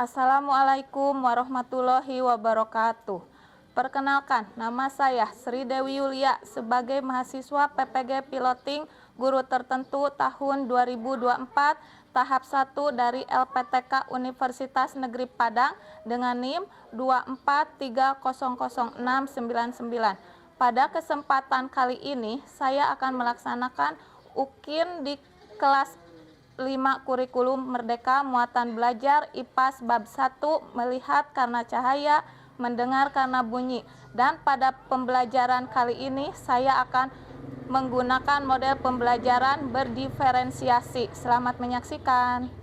Assalamualaikum warahmatullahi wabarakatuh. Perkenalkan, nama saya Sri Dewi Yulia sebagai mahasiswa PPG Piloting Guru Tertentu tahun 2024 tahap 1 dari LPTK Universitas Negeri Padang dengan NIM 243000699. Pada kesempatan kali ini saya akan melaksanakan UKIN di kelas 5 kurikulum Merdeka Muatan Belajar IPAS bab 1 melihat karena cahaya, mendengar karena bunyi. Dan pada pembelajaran kali ini saya akan menggunakan model pembelajaran berdiferensiasi. Selamat menyaksikan.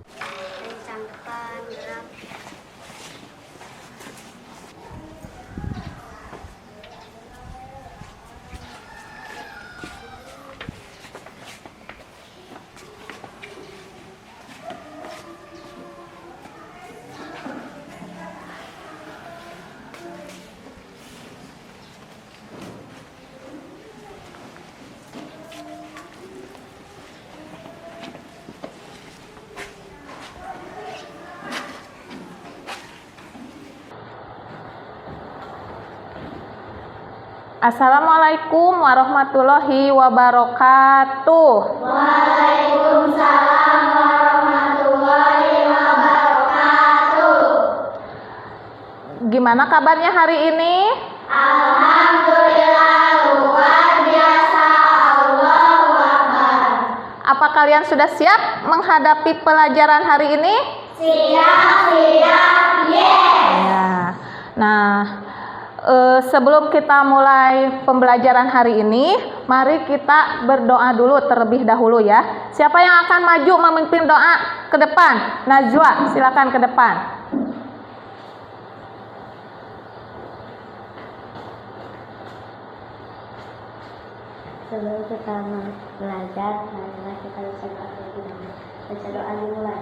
Assalamualaikum warahmatullahi wabarakatuh. Waalaikumsalam warahmatullahi wabarakatuh. Gimana kabarnya hari ini? Alhamdulillah luar biasa. Allahu Akbar. Apa kalian sudah siap menghadapi pelajaran hari ini? Siap, yes. Ya. Nah, sebelum kita mulai pembelajaran hari ini, mari kita berdoa dulu terlebih dahulu ya. Siapa yang akan maju memimpin doa ke depan? Najwa, silakan ke depan. Sebelum kita belajar, marilah kita berdoa terlebih dahulu. Baca doa dimulai.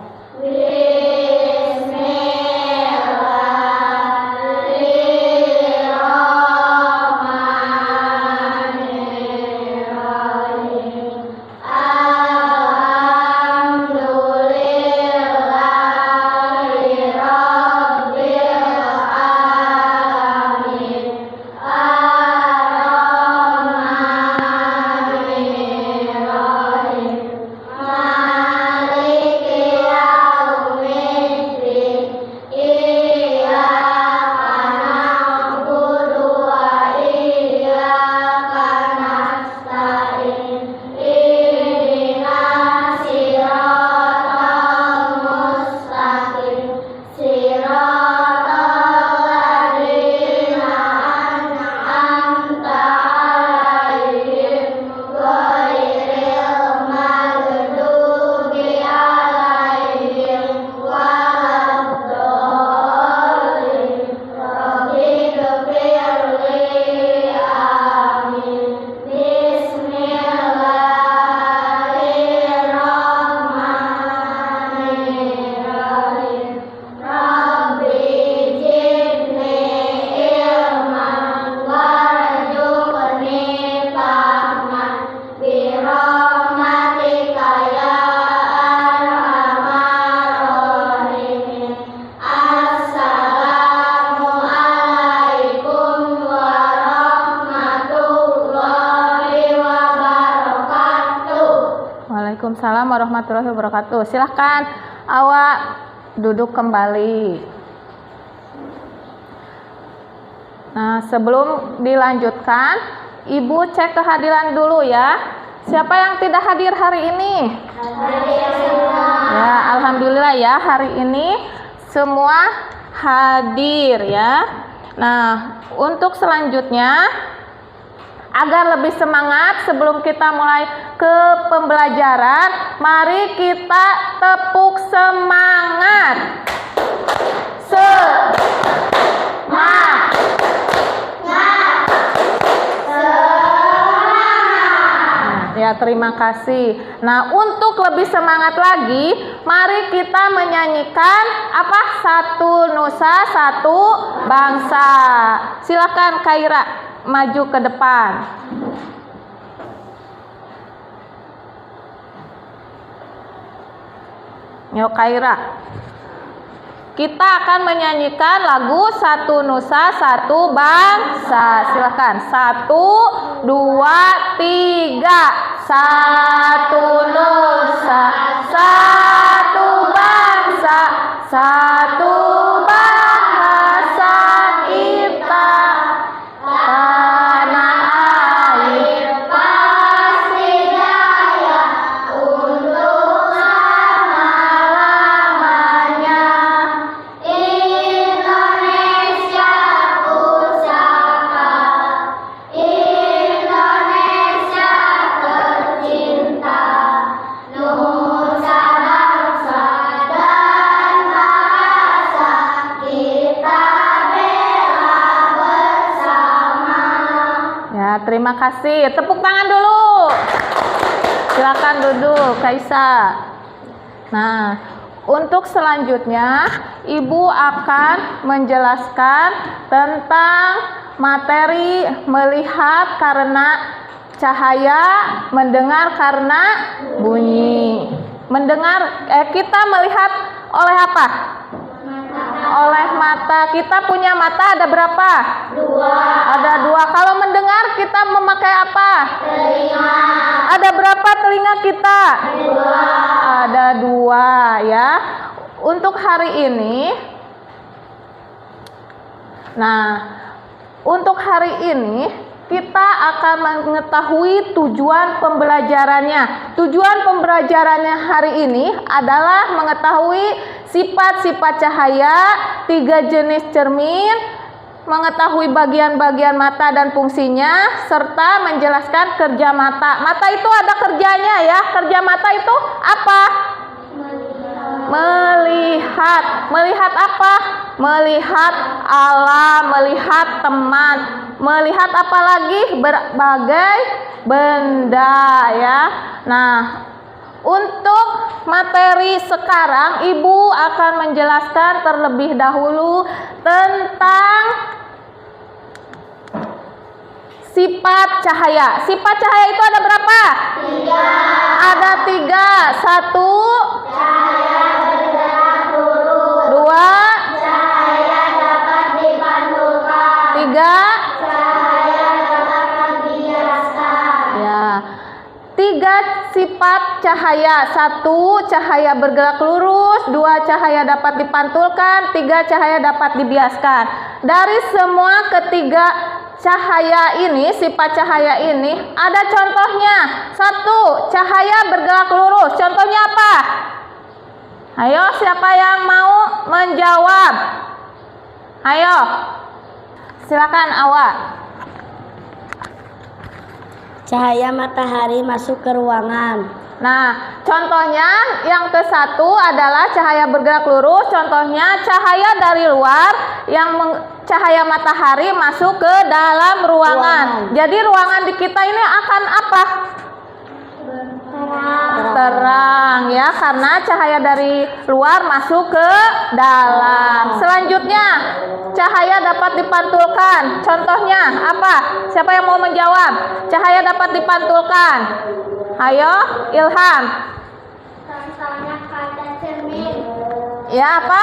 Waalaikumsalam warahmatullahi wabarakatuh. Silahkan awak duduk kembali. Nah, sebelum dilanjutkan, Ibu cek kehadiran dulu ya. Siapa yang tidak hadir hari ini? Ya, alhamdulillah ya, hari ini semua hadir ya. Nah, untuk selanjutnya, agar lebih semangat sebelum kita mulai ke pembelajaran, mari kita tepuk semangat. Ya, terima kasih. Nah, untuk lebih semangat lagi, mari kita menyanyikan apa? Satu Nusa, Satu Bangsa. Silakan Kaira maju ke depan. Yuk Kaira. kita akan menyanyikan lagu Satu Nusa Satu Bangsa. Silakan. 1, 2, 3. Satu nusa, satu bangsa, satu bahasa kita. Tanah air pasti jaya untuk selama-lamanya. Indonesia pusaka, Indonesia tercinta, nusa bangsa dan bahasa kita bela bersama. Ya, terima kasih. Tepuk tangan dulu. Silakan duduk, Kaisa. Nah, untuk selanjutnya, Ibu akan menjelaskan tentang materi melihat karena cahaya, mendengar karena bunyi. Kita melihat oleh apa? Oleh mata. Kita punya mata ada berapa? 2. Ada 2. Kalau mendengar kita memakai apa? Telinga. Ada berapa telinga kita? 2. Ada 2 ya. Untuk hari ini, untuk hari ini kita akan mengetahui tujuan pembelajarannya. Tujuan pembelajarannya hari ini adalah mengetahui sifat-sifat cahaya, 3 jenis cermin, mengetahui bagian-bagian mata dan fungsinya, serta menjelaskan kerja mata. Mata itu ada kerjanya ya. Kerja mata itu apa? Melihat. Melihat apa? Melihat alam, melihat teman, melihat apa lagi? Berbagai benda ya. Nah, untuk materi sekarang Ibu akan menjelaskan terlebih dahulu tentang sifat cahaya. Sifat cahaya itu ada berapa? 3. Ada 3. 1, Cahaya bergerak lurus. 2, Cahaya dapat dipantulkan. 3. Cahaya dapat dibiaskan. Ya. 3 sifat cahaya. 1, cahaya bergerak lurus. 2, cahaya dapat dipantulkan. 3, cahaya dapat dibiaskan. Dari semua ketiga cahaya ini, sifat cahaya ini, ada contohnya. 1, cahaya bergerak lurus. Contohnya apa? Ayo, siapa yang mau menjawab? Ayo. Silakan Awa. Cahaya matahari masuk ke ruangan. Nah, contohnya yang ke-1 adalah cahaya bergerak lurus. Contohnya cahaya dari luar cahaya matahari masuk ke dalam ruangan. Jadi ruangan di kita ini akan apa? Terang ya, karena cahaya dari luar masuk ke dalam. Selanjutnya, cahaya dapat dipantulkan. Contohnya apa? Siapa yang mau menjawab? Cahaya dapat dipantulkan. Ayo, Ilham. Contohnya kaca cermin. Ya, apa?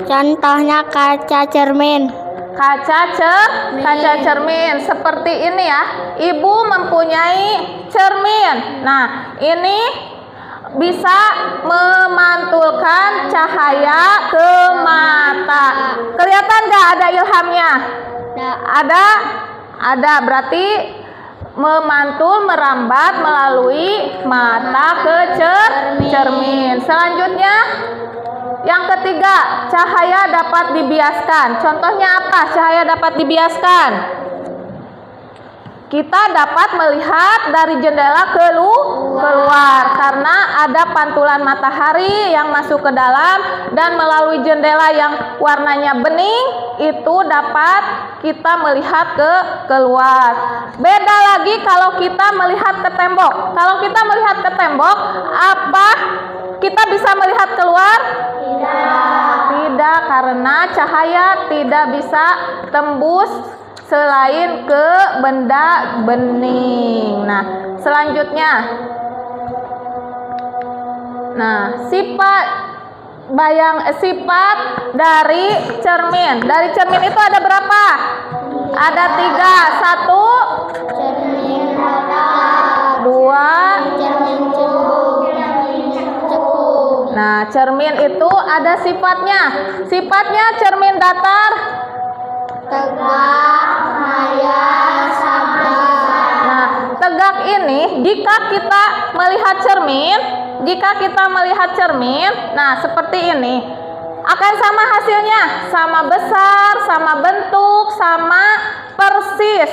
Contohnya kaca cermin. Kaca cermin seperti ini ya. Ibu mempunyai cermin. Nah, ini bisa memantulkan cahaya ke mata. Kelihatan nggak ada Ilhamnya? Ada. Berarti memantul, merambat melalui mata ke cermin. Selanjutnya, yang ketiga, cahaya dapat dibiaskan. Contohnya apa? Cahaya dapat dibiaskan. Kita dapat melihat dari jendela keluar karena ada pantulan matahari yang masuk ke dalam, dan melalui jendela yang warnanya bening itu dapat kita melihat keluar. Beda lagi kalau kita melihat ke tembok. Kalau kita melihat ke tembok, apa kita bisa melihat keluar? Tidak, karena cahaya tidak bisa tembus selain ke benda bening. Nah, selanjutnya. Nah, sifat sifat dari cermin. Dari cermin itu ada berapa? Ada 3. 1, cermin datar, 2. cermin cekung, Nah, cermin itu ada sifatnya. Sifatnya cermin datar. tegak, maya, sabar. Nah, tegak ini jika kita melihat cermin, nah seperti ini, akan sama hasilnya, sama besar, sama bentuk, sama persis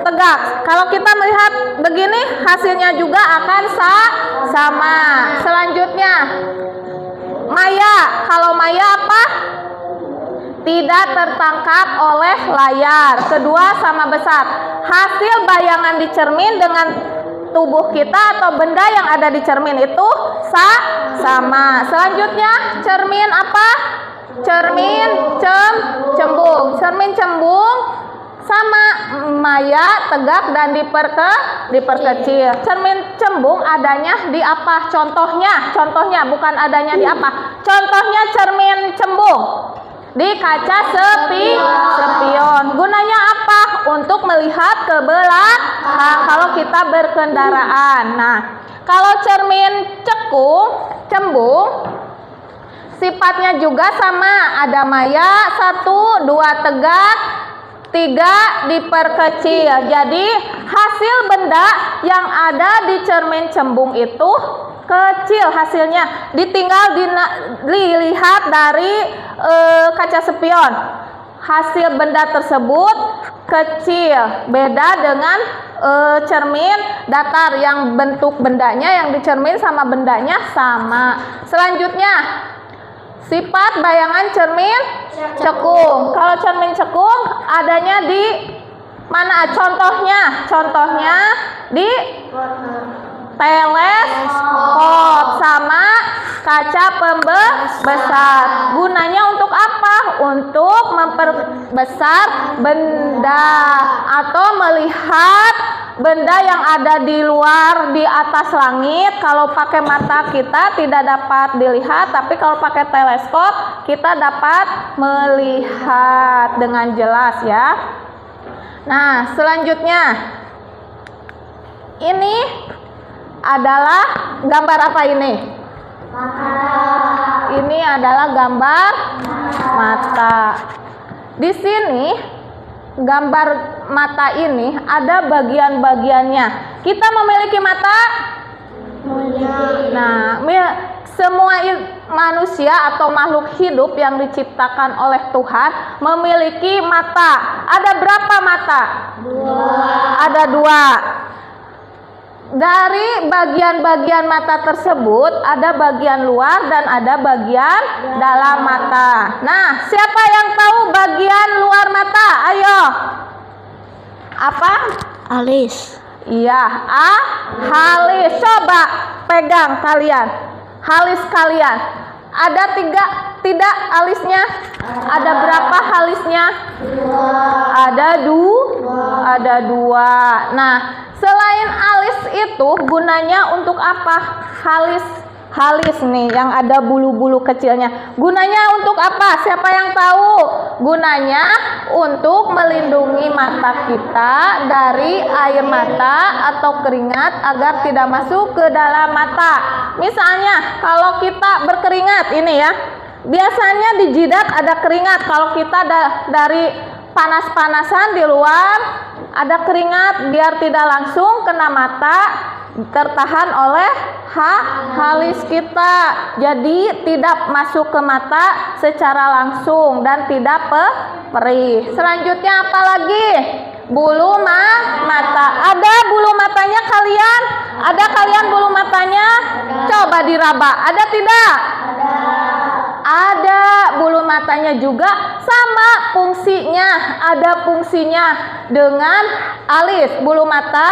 tegak. Kalau kita melihat begini, hasilnya juga akan sama. Selanjutnya, maya. Kalau maya apa? Tidak tertangkap oleh layar. Kedua, sama besar. Hasil bayangan di cermin dengan tubuh kita atau benda yang ada di cermin itu sama. Selanjutnya, cermin apa? Cermin cembung. Cermin cembung sama maya, tegak, dan diperkecil. Cermin cembung adanya di apa? Contohnya bukan adanya di apa? Contohnya cermin cembung di kaca spion. Gunanya apa? Untuk melihat ke belakang kalau kita berkendaraan. Nah, kalau cermin cembung sifatnya juga sama. Ada maya, 1, 2 tegak, 3 diperkecil. Jadi hasil benda yang ada di cermin cembung itu kecil hasilnya, ditinggal dilihat dari kaca spion. Hasil benda tersebut kecil, beda dengan cermin datar yang bentuk bendanya yang di cermin sama bendanya sama. Selanjutnya, sifat bayangan cermin cekung. Kalau cermin cekung adanya di mana? Contohnya di teleskop sama kaca pembesar. Gunanya untuk apa? Untuk memperbesar benda atau melihat benda yang ada di luar, di atas langit. Kalau pakai mata kita tidak dapat dilihat, tapi kalau pakai teleskop kita dapat melihat dengan jelas ya. Nah, selanjutnya ini adalah gambar apa ini? Ini adalah gambar mata. Di sini gambar mata ini ada bagian-bagiannya. Kita memiliki mata? Nah, semua manusia atau makhluk hidup yang diciptakan oleh Tuhan memiliki mata. Ada berapa mata? 2. Ada 2. Dari bagian-bagian mata tersebut ada bagian luar dan ada bagian dalam mata. Nah, siapa yang tahu bagian luar mata? Ayo. Apa? Alis. Iya, halis. Coba pegang kalian. Halis kalian. Ada 3 tidak alisnya? Ada berapa halisnya? 2. Ada 2. Nah, selain alis itu gunanya untuk apa? Halis nih yang ada bulu-bulu kecilnya. Gunanya untuk apa? Siapa yang tahu? Gunanya untuk melindungi mata kita dari air mata atau keringat agar tidak masuk ke dalam mata. Misalnya kalau kita berkeringat ini ya, biasanya di jidat ada keringat. Kalau kita dari panas-panasan di luar ada keringat, biar tidak langsung kena mata, tertahan oleh halis kita. Jadi tidak masuk ke mata secara langsung dan tidak perih. Selanjutnya apa lagi? Bulu mata. Ada bulu matanya kalian? Ada kalian bulu matanya? Coba diraba. Ada tidak? Ada bulu matanya juga sama fungsinya. Ada fungsinya dengan alis. Bulu mata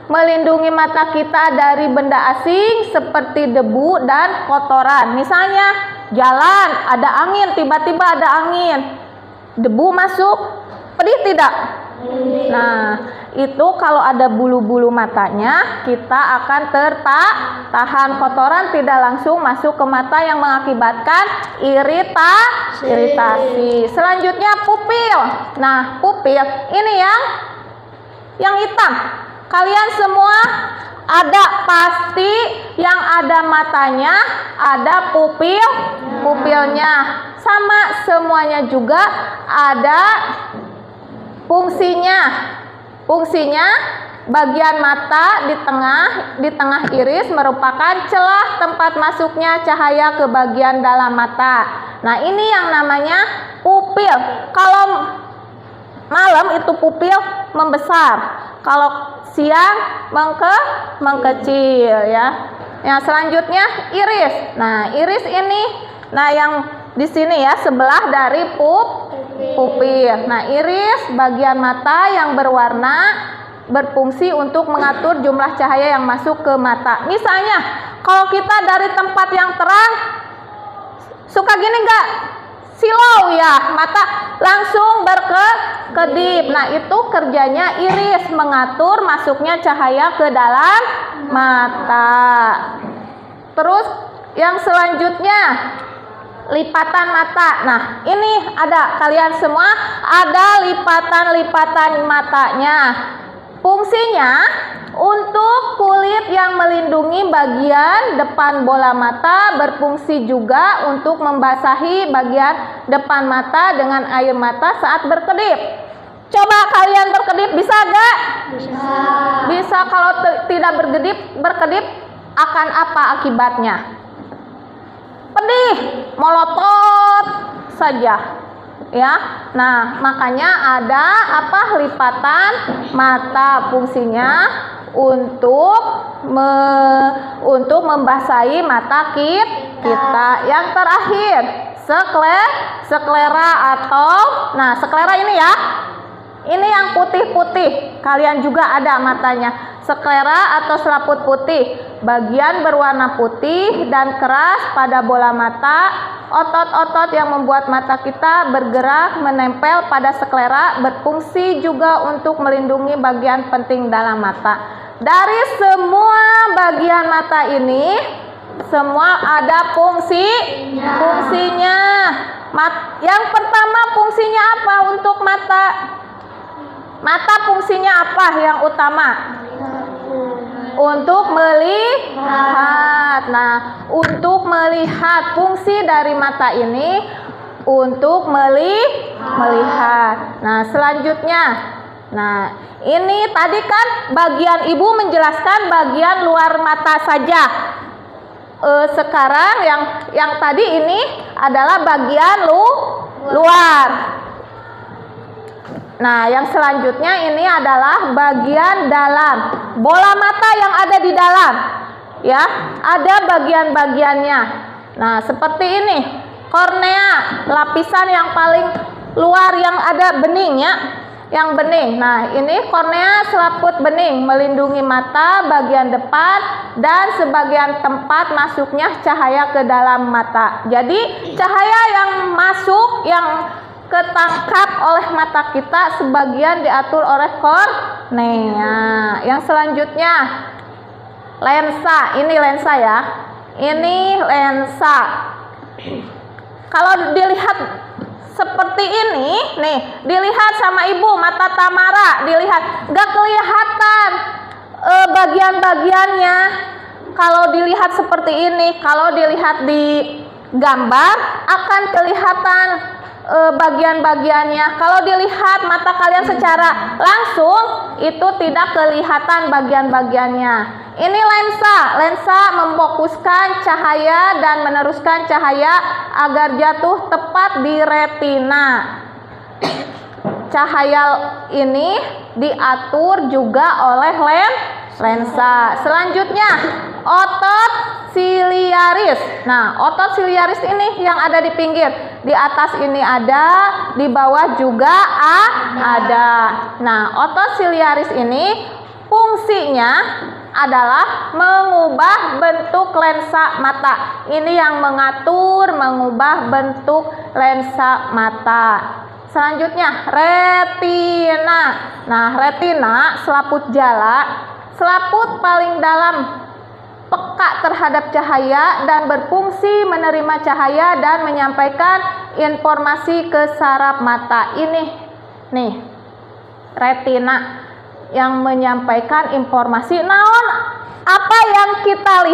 melindungi mata kita dari benda asing seperti debu dan kotoran. Misalnya jalan, ada angin, tiba-tiba ada angin, debu masuk, pedih tidak? Nah, itu kalau ada bulu-bulu matanya, kita akan tertahan kotoran tidak langsung masuk ke mata yang mengakibatkan iritasi. Selanjutnya pupil. Nah, pupil ini yang hitam. Kalian semua ada pasti yang ada matanya, ada pupilnya. Sama semuanya juga ada fungsinya. Fungsinya bagian mata di tengah iris merupakan celah tempat masuknya cahaya ke bagian dalam mata. Nah, ini yang namanya pupil. Kalau malam itu pupil membesar. Kalau siang mengkecil ya. Yang selanjutnya iris. Nah, iris ini yang di sini ya sebelah dari pupil. Nah, iris bagian mata yang berwarna berfungsi untuk mengatur jumlah cahaya yang masuk ke mata. Misalnya, kalau kita dari tempat yang terang suka gini enggak? Silau ya, mata langsung berkedip. Nah, itu kerjanya iris mengatur masuknya cahaya ke dalam mata. Terus yang selanjutnya lipatan mata. Nah, ini ada kalian semua ada lipatan-lipatan matanya. Fungsinya untuk kulit yang melindungi bagian depan bola mata, berfungsi juga untuk membasahi bagian depan mata dengan air mata saat berkedip. Coba kalian berkedip, bisa gak? Bisa. Kalau tidak berkedip akan apa akibatnya? Pedih, melotot saja ya. Nah, makanya ada lipatan mata, fungsinya untuk membasahi mata kita. Yang terakhir, sklera atau sklera ini ya. Ini yang putih-putih, kalian juga ada matanya. Sklera atau selaput putih, bagian berwarna putih dan keras pada bola mata. Otot-otot yang membuat mata kita bergerak menempel pada sklera, berfungsi juga untuk melindungi bagian penting dalam mata. Dari semua bagian mata ini, semua ada fungsinya. Yang pertama, fungsinya apa untuk mata? Mata fungsinya apa yang utama? Untuk melihat. Nah, untuk melihat, fungsi dari mata ini untuk melihat. Nah, selanjutnya. Nah, ini tadi kan bagian ibu menjelaskan bagian luar mata saja. Sekarang yang tadi ini adalah bagian luar. Nah, yang selanjutnya ini adalah bagian dalam. Bola mata yang ada di dalam. Ya, ada bagian-bagiannya. Nah, seperti ini. Kornea, lapisan yang paling luar yang ada beningnya. Yang bening. Nah, ini kornea selaput bening melindungi mata bagian depan dan sebagian tempat masuknya cahaya ke dalam mata. Jadi, cahaya yang masuk yang ketangkap oleh mata kita sebagian diatur oleh kornea. Yang selanjutnya lensa. Ini lensa ya. Ini lensa. Kalau dilihat seperti ini, nih, dilihat sama ibu, mata Tamara, dilihat, gak kelihatan bagian-bagiannya. Kalau dilihat seperti ini, kalau dilihat di gambar akan kelihatan bagian-bagiannya. Kalau dilihat mata kalian secara langsung, itu tidak kelihatan bagian-bagiannya. Ini lensa memfokuskan cahaya dan meneruskan cahaya agar jatuh tepat di retina. Cahaya ini diatur juga oleh lensa. Selanjutnya, otot siliaris. Nah, otot siliaris ini yang ada di pinggir. Di atas ini ada, di bawah juga ada. Nah, otot siliaris ini fungsinya adalah mengubah bentuk lensa mata. Ini yang mengubah bentuk lensa mata. Selanjutnya retina. Nah, retina selaput jala, selaput paling dalam, peka terhadap cahaya dan berfungsi menerima cahaya dan menyampaikan informasi ke saraf mata. Ini nih retina yang menyampaikan informasi. Naon apa yang kita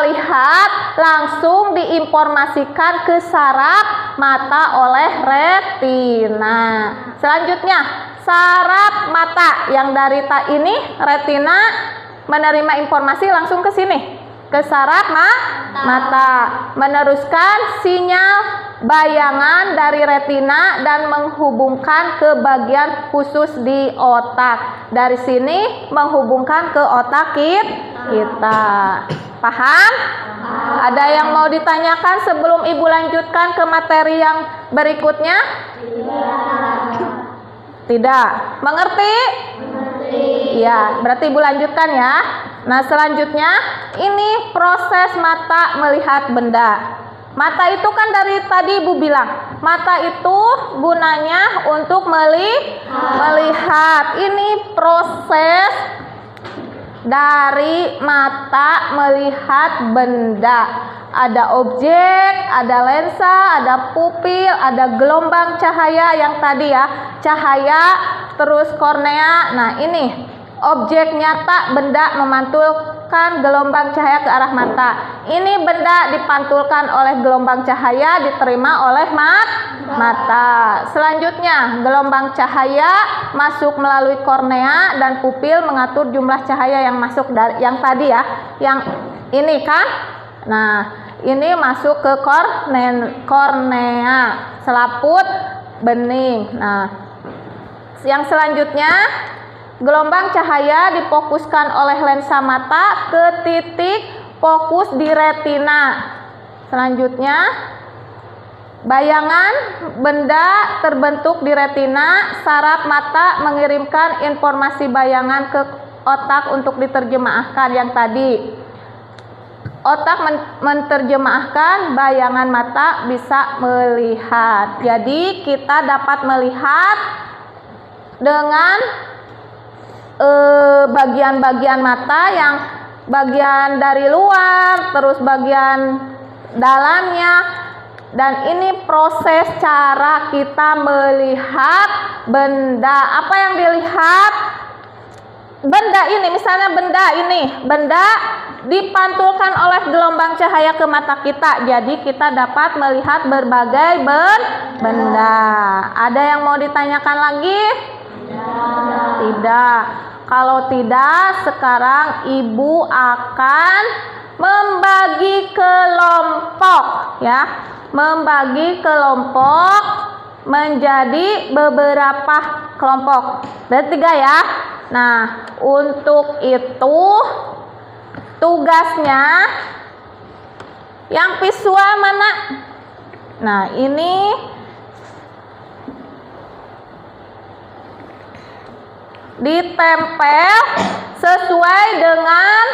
lihat langsung diinformasikan ke saraf mata oleh retina. Selanjutnya saraf mata yang dari ini retina menerima informasi langsung ke sini, ke saraf mata, meneruskan sinyal bayangan dari retina dan menghubungkan ke bagian khusus di otak. Dari sini menghubungkan ke otak kita. Paham? Ada yang mau ditanyakan sebelum Ibu lanjutkan ke materi yang berikutnya? Tidak. Mengerti? Ya, berarti Ibu lanjutkan ya. Nah, selanjutnya ini proses mata melihat benda. Mata itu kan dari tadi Ibu bilang, mata itu gunanya untuk melihat. Ini proses dari mata melihat benda. Ada objek, ada lensa, ada pupil, ada gelombang cahaya yang tadi ya, cahaya, terus kornea. Nah, ini objek nyata, benda memantulkan gelombang cahaya ke arah mata. Ini benda dipantulkan oleh gelombang cahaya, diterima oleh mata. Selanjutnya, gelombang cahaya masuk melalui kornea dan pupil mengatur jumlah cahaya yang masuk dari yang tadi ya, yang ini kan. Nah, ini masuk ke kornea, selaput bening. Nah, yang selanjutnya gelombang cahaya difokuskan oleh lensa mata ke titik fokus di retina. Selanjutnya, bayangan benda terbentuk di retina. Saraf mata mengirimkan informasi bayangan ke otak untuk diterjemahkan yang tadi. Otak menerjemahkan bayangan mata bisa melihat. Jadi kita dapat melihat dengan bagian-bagian mata yang bagian dari luar, terus bagian dalamnya. Dan ini proses cara kita melihat benda. Apa yang dilihat? Benda ini, misalnya benda dipantulkan oleh gelombang cahaya ke mata kita. Jadi kita dapat melihat berbagai benda. Ada yang mau ditanyakan lagi? Tidak. Kalau tidak, sekarang Ibu akan membagi kelompok ya. Membagi kelompok menjadi beberapa kelompok. Ada 3 ya. Nah, untuk itu tugasnya yang visual mana? Nah, ini ditempel sesuai dengan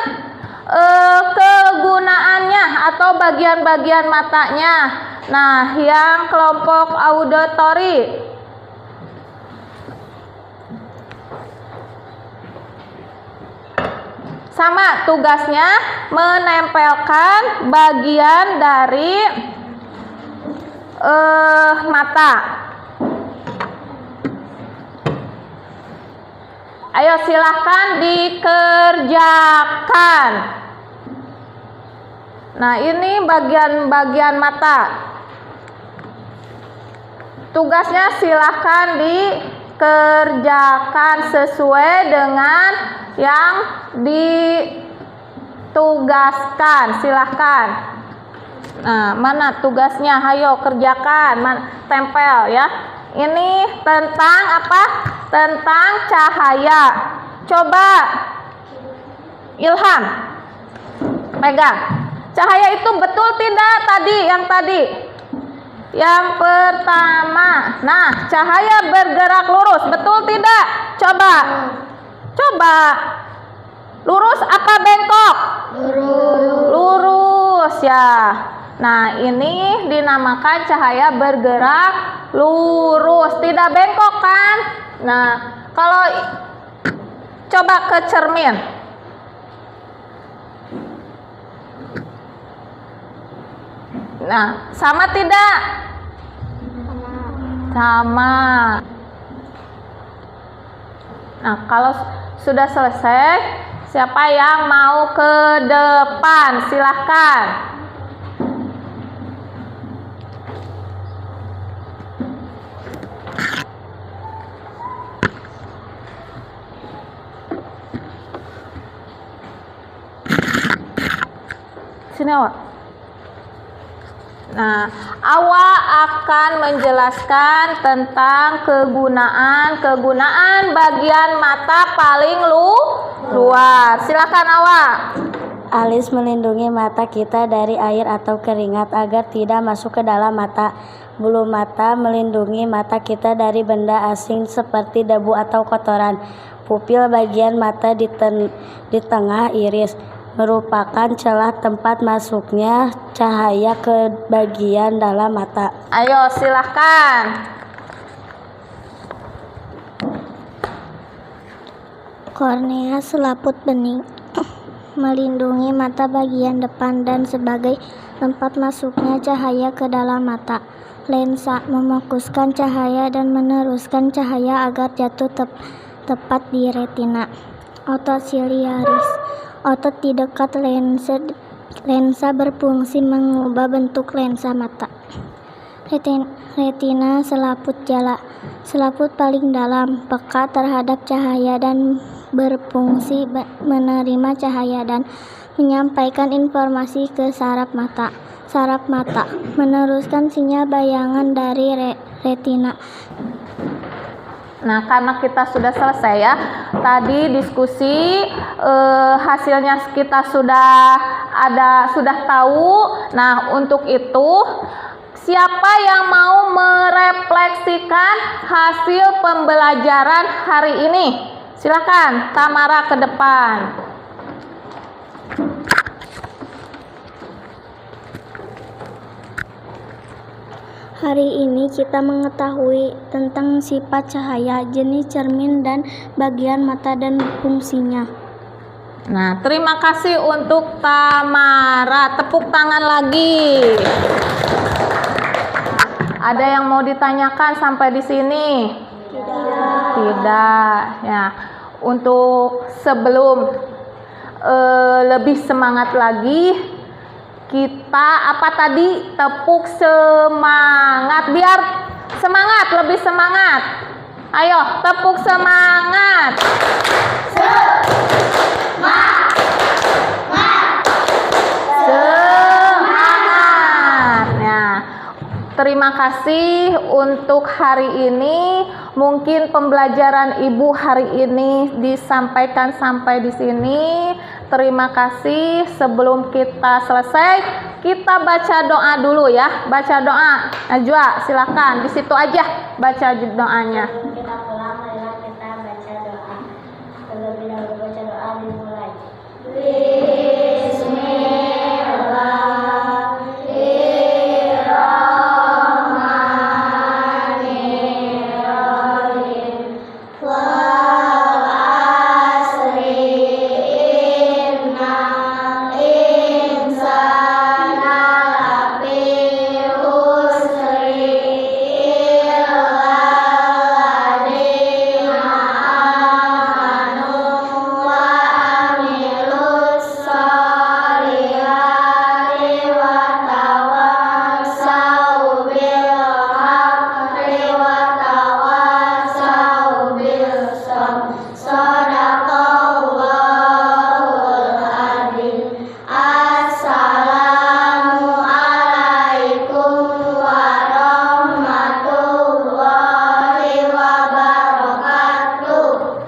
kegunaannya atau bagian-bagian matanya. Nah, yang kelompok auditori sama tugasnya menempelkan bagian dari mata. Ayo silahkan dikerjakan. Nah, ini bagian-bagian mata. Tugasnya silahkan dikerjakan sesuai dengan yang ditugaskan. Silahkan. Nah, mana tugasnya? Hayo kerjakan. Tempel ya. Ini tentang apa? Tentang cahaya. Coba Ilham pegang. Cahaya itu betul tidak tadi? Yang tadi. Yang pertama. Nah, cahaya bergerak lurus. Betul tidak? Coba. Coba. Lurus apa bengkok? Lurus ya. Nah, ini dinamakan cahaya bergerak lurus, tidak bengkok kan? Nah, kalau coba ke cermin. Nah, sama tidak? Sama. Nah, kalau sudah selesai, siapa yang mau ke depan? Silahkan. Sini awak. Nah, awak akan menjelaskan tentang kegunaan bagian mata paling luar. Silakan awak. Alis melindungi mata kita dari air atau keringat agar tidak masuk ke dalam mata. Bulu mata melindungi mata kita dari benda asing seperti debu atau kotoran. Pupil bagian mata di tengah iris merupakan celah tempat masuknya cahaya ke bagian dalam mata. Ayo silahkan. Kornea selaput bening melindungi mata bagian depan dan sebagai tempat masuknya cahaya ke dalam mata. Lensa memfokuskan cahaya dan meneruskan cahaya agar jatuh tepat di retina. Otot siliaris, otot di dekat lensa berfungsi mengubah bentuk lensa mata. Retina selaput jala, selaput paling dalam, peka terhadap cahaya dan berfungsi menerima cahaya dan menyampaikan informasi ke saraf mata. Saraf mata meneruskan sinyal bayangan dari retina. Nah, karena kita sudah selesai ya, tadi diskusi hasilnya kita sudah tahu. Nah, untuk itu siapa yang mau merefleksikan hasil pembelajaran hari ini? Silakan, Tamara ke depan. Hari ini kita mengetahui tentang sifat cahaya, jenis cermin, dan bagian mata dan fungsinya. Nah, terima kasih untuk Tamara. Tepuk tangan lagi. Ada yang mau ditanyakan sampai di sini? Tidak. Ya, untuk sebelum lebih semangat lagi, kita tepuk semangat, biar semangat, lebih semangat. Ayo, tepuk semangat. Semangat. Nah, terima kasih untuk hari ini. Mungkin pembelajaran Ibu hari ini disampaikan sampai di sini. Terima kasih. Sebelum kita selesai, kita baca doa dulu ya. Baca doa. Najwa, silakan. Di situ aja baca doanya. Kita pulang, marilah kita baca doa. Terlebih dahulu baca doa dimulai.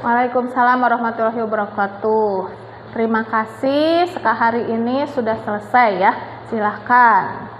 Waalaikumsalam warahmatullahi wabarakatuh. Terima kasih. Hari ini sudah selesai ya. Silahkan.